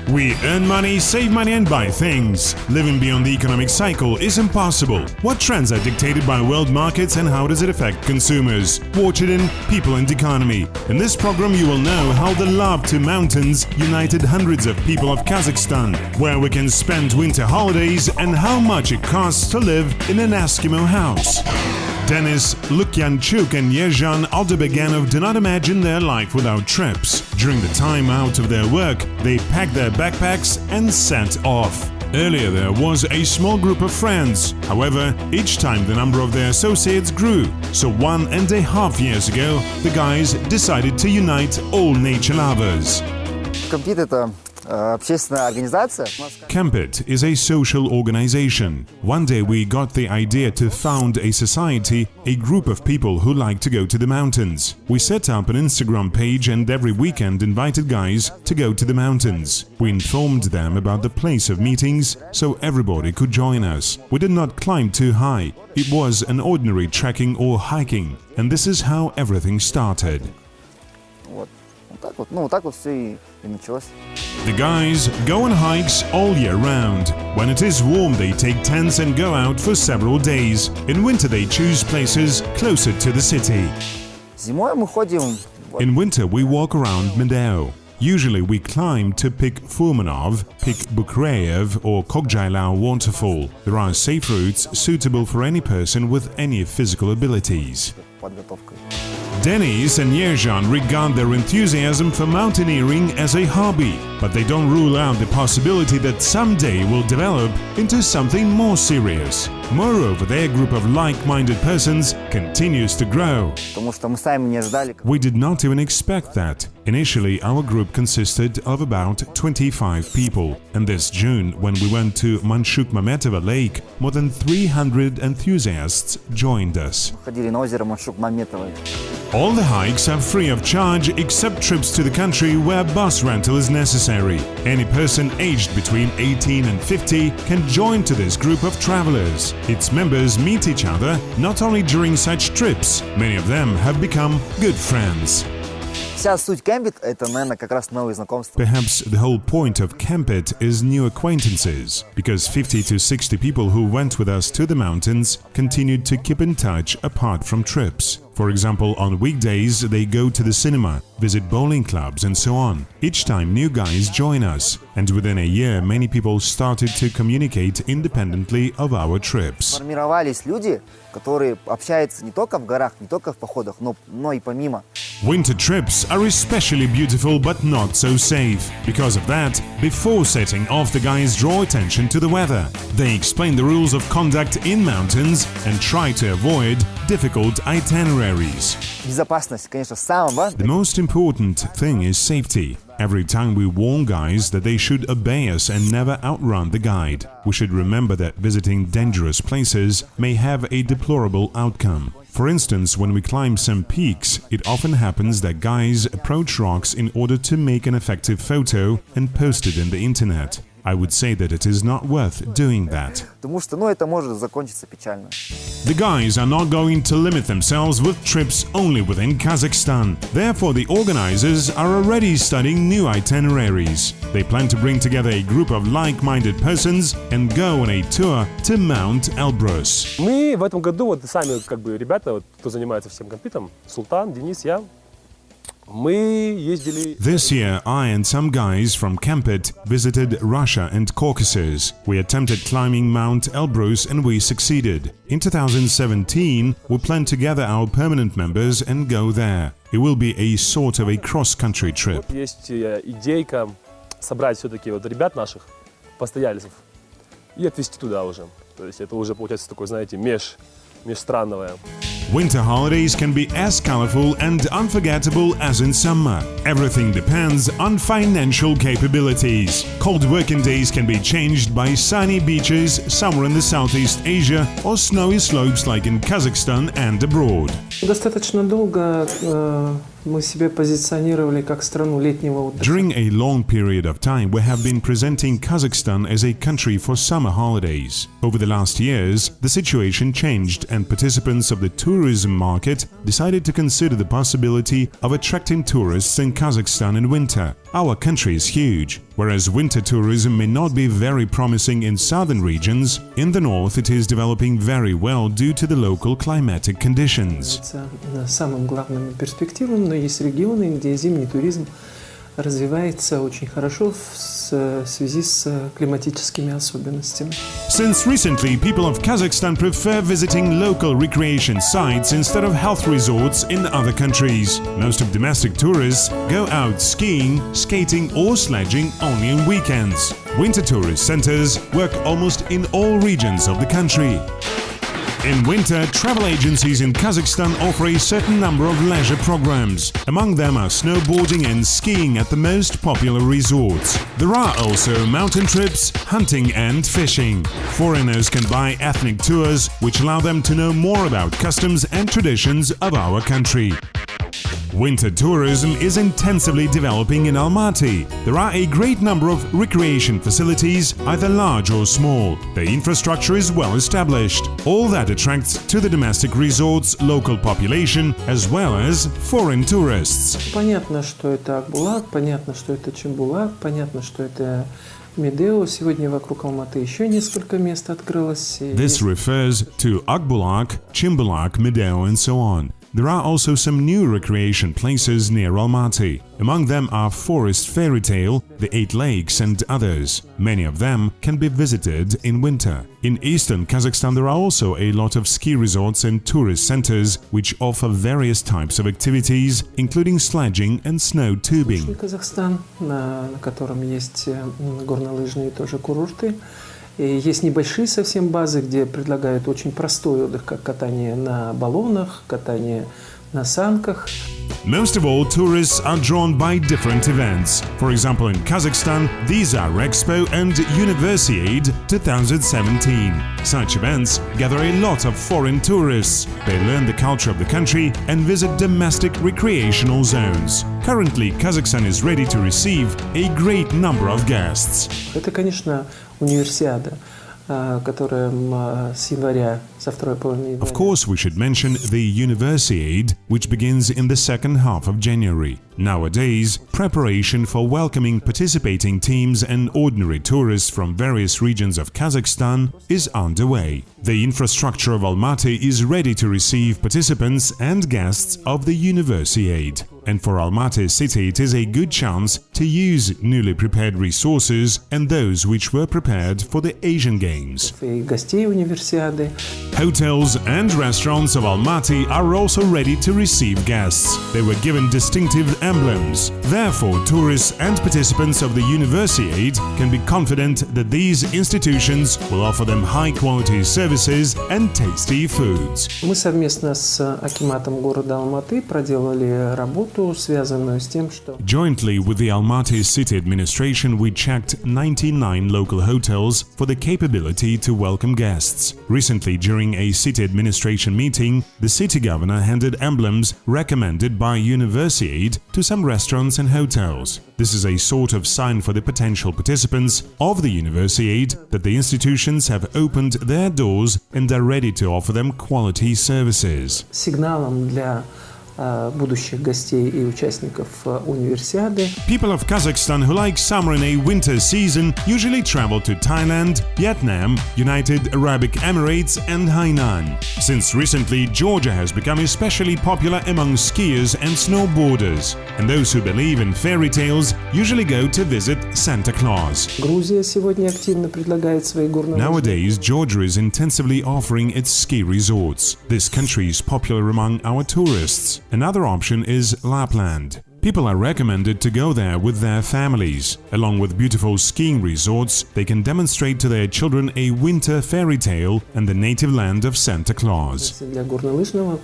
We earn money, save money and buy things. Living beyond the economic cycle is impossible. What trends are dictated by world markets and how does it affect consumers? Watch it in People and Economy. In this program you will know how the love to mountains united hundreds of people of Kazakhstan, where we can spend winter holidays and how much it costs to live in an Eskimo house. Denis, Lukyanchuk and Yezhan Aldabeganov do not imagine their life without trips. During the time out of their work, they packed their backpacks and set off. Earlier there was a small group of friends. However, each time the number of their associates grew. So 1.5 years ago, the guys decided to unite all nature lovers. Компит – это общественная организация. Campit is a social organization. One day we got the idea to found a society, a group of people who like to go to the mountains. We set up an Instagram page and every weekend invited guys to go to the mountains. We informed them about the place of meetings so everybody could join us. We did not climb too high. It was an ordinary trekking or hiking. And this is how everything started. Вот так вот все и началось. The guys go on hikes all year round. When it is warm, they take tents and go out for several days. In winter, they choose places closer to the city. Зимой мы ходим. In winter, we walk around Medeo. Usually, we climb to Pik Furmanov, Pik Bukreyev or Kokjailao waterfall. There are safe routes suitable for any person with any physical abilities. Подготовкой. Denis and Yezhan regard their enthusiasm for mountaineering as a hobby, but they don't rule out the possibility that someday will develop into something more serious. Moreover, their group of like-minded persons continues to grow. Потому что мы сами не ожидали. We did not even expect that. Initially, our group consisted of about 25 people, and this June, when we went to Manshuk-Mametova Lake, more than 300 enthusiasts joined us. Ходили на озеро Маншук-Маметово. All the hikes are free of charge except trips to the country where bus rental is necessary. Any person aged between 18 and 50 can join to this group of travelers. Its members meet each other not only during such trips, many of them have become good friends. Вся суть Campit – это, наверное, как раз новые знакомства. Perhaps the whole point of Campit is new acquaintances, because 50 to 60 people who went with us to the mountains continued to keep in touch apart from trips. For example, on weekdays they go to the cinema, visit bowling clubs and so on. Each time new guys join us, and within a year many people started to communicate independently of our trips. Формировались люди, которые общаются не только в горах, не только в походах, но и помимо. Winter trips are especially beautiful but not so safe. Because of that, before setting off the guys draw attention to the weather. They explain the rules of conduct in mountains and try to avoid difficult itineraries. Безопасность, конечно, самое важное. The most important thing is safety. Every time we warn guys that they should obey us and never outrun the guide. We should remember that visiting dangerous places may have a deplorable outcome. For instance, when we climb some peaks, it often happens that guys approach rocks in order to make an effective photo and post it in the internet. I would say that it is not worth doing that. Потому что, это может закончиться печально. The guys are not going to limit themselves with trips only within Kazakhstan. Therefore, the organizers are already studying new itineraries. They plan to bring together a group of like-minded persons and go on a tour to Mount Elbrus. Мы в этом году, сами ребята, кто занимается всем компитом, Султан, Денис, я, мы ездили... This year, I and some guys from Campit visited Russia and Caucasus. We attempted climbing Mount Elbrus and we succeeded. In 2017, we plan to gather our permanent members and go there. It will be a sort of a cross-country trip. Есть идейка собрать все-таки ребят наших, постояльцев, и отвезти туда уже. То есть это уже получается такое, знаете, межстранное. Winter holidays can be as colorful and unforgettable as in summer. Everything depends on financial capabilities. Cold working days can be changed by sunny beaches somewhere in the Southeast Asia or snowy slopes like in Kazakhstan and abroad. Достаточно долго мы себя позиционировали как страну летнего отдыха. During a long period of time, we have been presenting Kazakhstan as a country for summer holidays. Over the last years, the situation changed and participants of the tourism market decided to consider the possibility of attracting tourists in Kazakhstan in winter. our country is huge. Whereas winter tourism may not be very promising in southern regions, in the north it is developing very well due to the local climatic conditions. Это самым главным перспективам, но есть регионы, где зимний туризм развивается очень хорошо в связи с климатическими особенностями. Since recently, people of Kazakhstan prefer visiting local recreation sites instead of health resorts in other countries. Most of domestic tourists go out skiing, skating or sledging only on weekends. Winter tourist centers work almost in all regions of the country. In winter, travel agencies in Kazakhstan offer a certain number of leisure programs. Among them are snowboarding and skiing at the most popular resorts. There are also mountain trips, hunting and fishing. Foreigners can buy ethnic tours, which allow them to know more about customs and traditions of our country. Winter tourism is intensively developing in Almaty. There are a great number of recreation facilities, either large or small. The infrastructure is well established. All that attracts to the domestic resorts local population as well as foreign tourists. Понятно, что это Акбулак, понятно, что это Чимбулак, понятно, что это Медео. Сегодня вокруг Алматы еще несколько мест открылось. This refers to Akbulak, Chimbulak, Medeo and so on. There are also some new recreation places near Almaty. Among them are Forest Fairy Tale, the Eight Lakes and others. Many of them can be visited in winter. In eastern Kazakhstan there are also a lot of ski resorts and tourist centers which offer various types of activities, including sledging and snow tubing. Казахстан, на котором есть горнолыжные тоже курорты. И есть небольшие совсем базы, где предлагают очень простой отдых, как катание на баллонах, катание на санках. Most of all, tourists are drawn by different events. For example, in Kazakhstan, these are Expo and Universiade 2017. Such events gather a lot of foreign tourists. They learn the culture of the country and visit domestic recreational zones. Currently, Kazakhstan is ready to receive a great number of guests. Это, конечно, универсиада, которая с января, со второй половины января. Of course, we should mention the Universiade, which begins in the second half of January. Nowadays, preparation for welcoming participating teams and ordinary tourists from various regions of Kazakhstan is underway. The infrastructure of Almaty is ready to receive participants and guests of the Universiade. And for Almaty city, it is a good chance to use newly prepared resources and those which were prepared for the Asian Games. И гостей универсиады. Hotels and restaurants of Almaty are also ready to receive guests. They were given distinctive emblems. Therefore, tourists and participants of the Universiade can be confident that these institutions will offer them high-quality services and tasty foods. Мы совместно с акиматом города Алматы проделали работу, связанную с тем, что Jointly with the Almaty City Administration, we checked 99 local hotels for the capability to welcome guests. Recently, during a city administration meeting, the city governor handed emblems recommended by Universiade to some restaurants and hotels. This is a sort of sign for the potential participants of the Universiade that the institutions have opened their doors and are ready to offer them quality services. сигналом для будущих гостей и участников универсиады. People of Kazakhstan who like summer and a winter season usually travel to Thailand, Vietnam, United Arab Emirates and Hainan. Since recently, Georgia has become especially popular among skiers and snowboarders. And those who believe in fairy tales usually go to visit Santa Claus. Грузия сегодня активно предлагает свои горнолыжные. Nowadays, Georgia is intensively offering its ski resorts. This country is popular among our tourists. Another option is Lapland. People are recommended to go there with their families. Along with beautiful skiing resorts, they can demonstrate to their children a winter fairy tale and the native land of Santa Claus. Для горнолыжного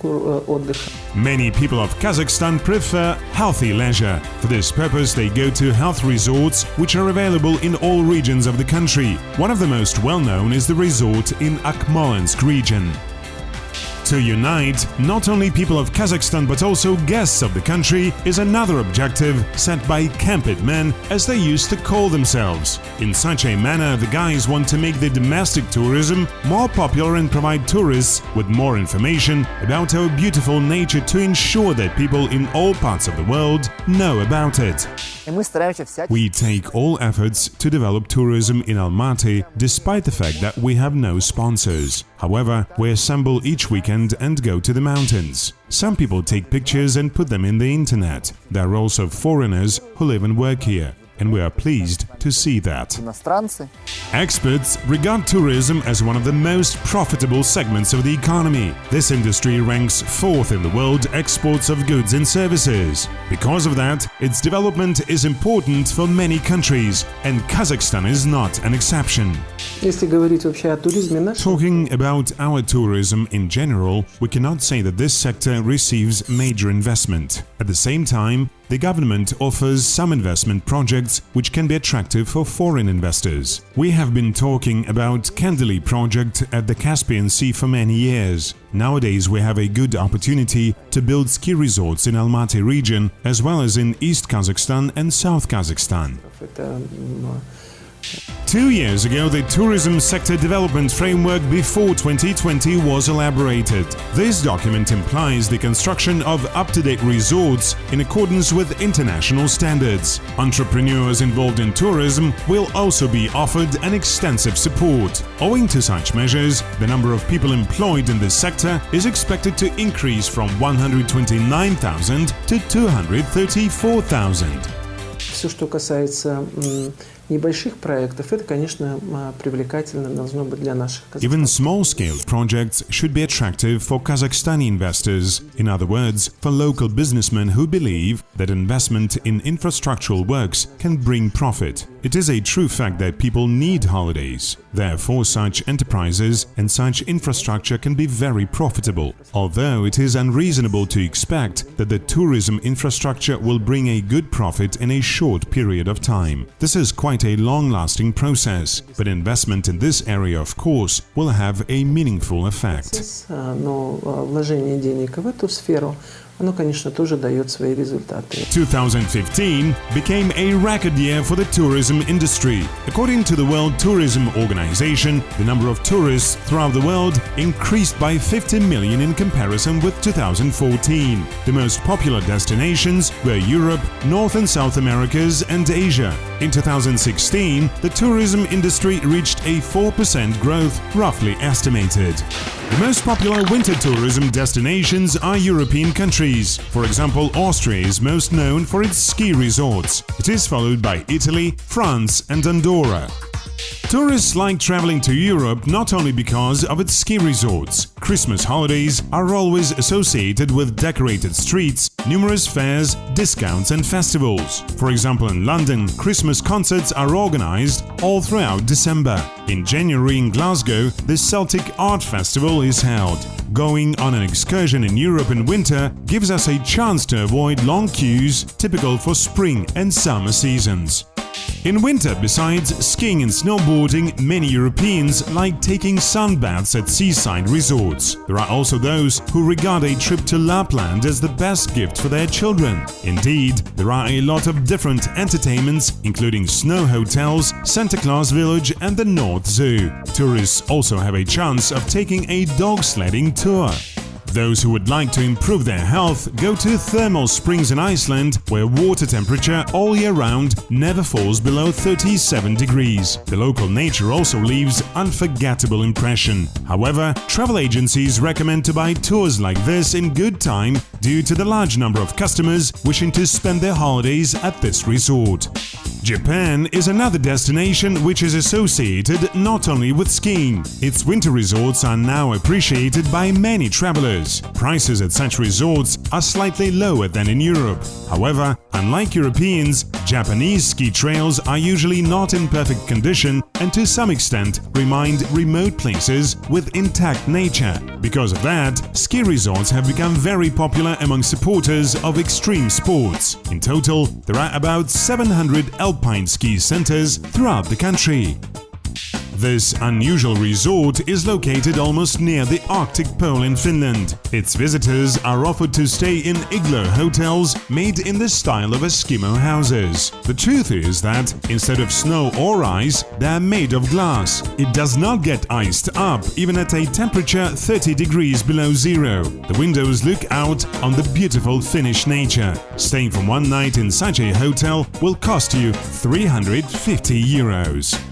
отдыха. Many people of Kazakhstan prefer healthy leisure. For this purpose, they go to health resorts, which are available in all regions of the country. One of the most well-known is the resort in Akmolensk region. To unite not only people of Kazakhstan but also guests of the country is another objective set by Camped Men, as they used to call themselves. In such a manner, the guys want to make the domestic tourism more popular and provide tourists with more information about our beautiful nature to ensure that people in all parts of the world know about it. И мы стараемся всячески We take all efforts to develop tourism in Almaty despite the fact that we have no sponsors. However, we assemble each weekend and go to the mountains. Some people take pictures and put them in the internet. There are also foreigners who live and work here, and we are pleased to see that. иностранцы. Experts regard tourism as one of the most profitable segments of the economy. This industry ranks fourth in the world exports of goods and services. Because of that, its development is important for many countries, and Kazakhstan is not an exception. Если говорить вообще о туризме нашем, Talking about our tourism in general, we cannot say that this sector receives major investment. At the same time, the government offers some investment projects which can be attractive for foreign investors. We have been talking about Kandili project at the Caspian Sea for many years. Nowadays we have a good opportunity to build ski resorts in Almaty region as well as in East Kazakhstan and South Kazakhstan. это 2 years ago, the Tourism Sector Development Framework before 2020 was elaborated. This document implies the construction of up-to-date resorts in accordance with international standards. Entrepreneurs involved in tourism will also be offered an extensive support. Owing to such measures, the number of people employed in this sector is expected to increase from 129,000 to 234,000. все, что касается небольших проектов, это, конечно, привлекательно должно быть для наших Even казахстанцев. small-scale projects should be attractive for Kazakhstani investors. In other words, for local businessmen who believe that investment in infrastructural works can bring profit. It is a true fact that people need holidays. Therefore, such enterprises and such infrastructure can be very profitable. Although it is unreasonable to expect that the tourism infrastructure will bring a good profit in a short period of time. This is quite a long-lasting process, but investment in this area, of course, will have a meaningful effect. Но вложение денег в эту сферу, оно, конечно, тоже дает свои результаты. 2015 became a record year for the tourism industry. According to the World Tourism Organization, the number of tourists throughout the world increased by 50 million in comparison with 2014. The most popular destinations were Europe, North and South Americas and Asia. In 2016, the tourism industry reached a 4% growth, roughly estimated. The most popular winter tourism destinations are European countries. For example, Austria is most known for its ski resorts. It is followed by Italy, France and Andorra. Tourists like traveling to Europe not only because of its ski resorts. Christmas holidays are always associated with decorated streets, numerous fairs, discounts and festivals. For example, in London, Christmas concerts are organized all throughout December. In January in Glasgow, the Celtic Art Festival is held. Going on an excursion in Europe in winter gives us a chance to avoid long queues typical for spring and summer seasons. In winter, besides skiing and snowboarding, many Europeans like taking sunbaths at seaside resorts. There are also those who regard a trip to Lapland as the best gift for their children. Indeed, there are a lot of different entertainments, including snow hotels, Santa Claus Village and the North Zoo. Tourists also have a chance of taking a dog sledding tour. Those who would like to improve their health go to thermal springs in Iceland, where water temperature all year round never falls below 37 degrees. The local nature also leaves unforgettable impression. However, travel agencies recommend to buy tours like this in good time due to the large number of customers wishing to spend their holidays at this resort. Japan is another destination which is associated not only with skiing. Its winter resorts are now appreciated by many travelers. Prices at such resorts are slightly lower than in Europe. However, unlike Europeans, Japanese ski trails are usually not in perfect condition and to some extent remind remote places with intact nature. Because of that, ski resorts have become very popular among supporters of extreme sports. In total, there are about 700 alpine ski centers throughout the country. This unusual resort is located almost near the Arctic Pole in Finland. Its visitors are offered to stay in igloo hotels made in the style of Eskimo houses. The truth is that instead of snow or ice, they are made of glass. It does not get iced up even at a temperature 30 degrees below zero. The windows look out on the beautiful Finnish nature. Staying for one night in such a hotel will cost you €350.